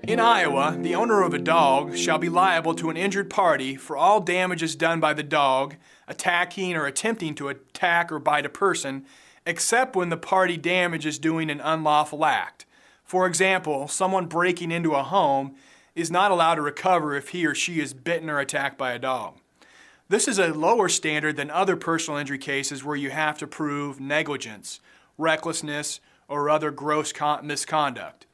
In Iowa, the owner of a dog shall be liable to an injured party for all damages done by the dog attacking or attempting to attack or bite a person, except when the party damage is doing an unlawful act. For example, someone breaking into a home is not allowed to recover if he or she is bitten or attacked by a dog. This is a lower standard than other personal injury cases where you have to prove negligence, recklessness, or other gross misconduct.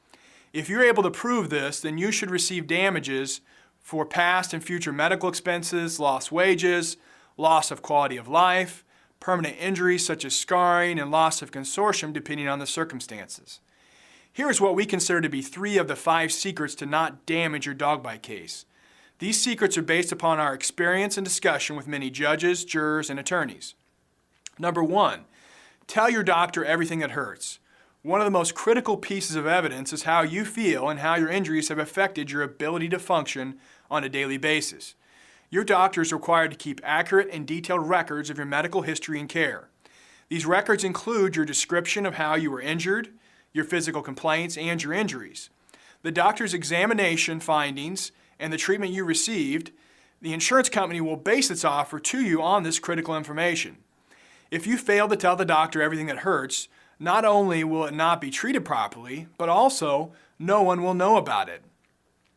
If you're able to prove this, then you should receive damages for past and future medical expenses, lost wages, loss of quality of life, permanent injuries such as scarring, and loss of consortium depending on the circumstances. Here's what we consider to be 3 of the 5 secrets to not damage your dog bite case. These secrets are based upon our experience and discussion with many judges, jurors, and attorneys. Number 1, tell your doctor everything that hurts. One of the most critical pieces of evidence is how you feel and how your injuries have affected your ability to function on a daily basis. Your doctor is required to keep accurate and detailed records of your medical history and care. These records include your description of how you were injured, your physical complaints, and your injuries. The doctor's examination findings and the treatment you received. The insurance company will base its offer to you on this critical information. If you fail to tell the doctor everything that hurts, not only will it not be treated properly, but also no one will know about it.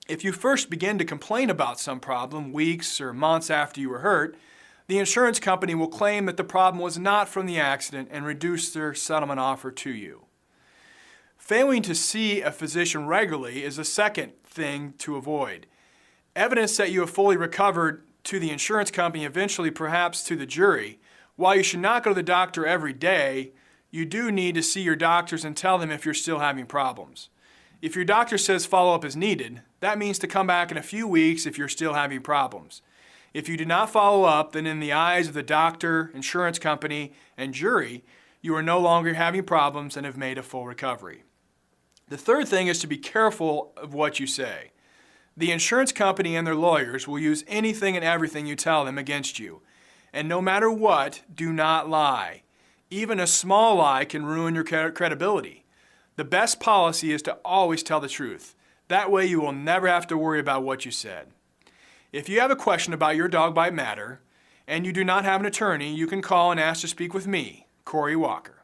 If you first begin to complain about some problem weeks or months after you were hurt, the insurance company will claim that the problem was not from the accident and reduce their settlement offer to you. Failing to see a physician regularly is the second thing to avoid. Evidence that you have fully recovered to the insurance company, eventually perhaps to the jury. While you should not go to the doctor every day, you do need to see your doctors and tell them if you're still having problems. If your doctor says follow-up is needed, that means to come back in a few weeks if you're still having problems. If you do not follow up, then in the eyes of the doctor, insurance company, and jury, you are no longer having problems and have made a full recovery. The third thing is to be careful of what you say. The insurance company and their lawyers will use anything and everything you tell them against you. And no matter what, do not lie. Even a small lie can ruin your credibility. The best policy is to always tell the truth. That way you will never have to worry about what you said. If you have a question about your dog bite matter and you do not have an attorney, you can call and ask to speak with me, Corey Walker.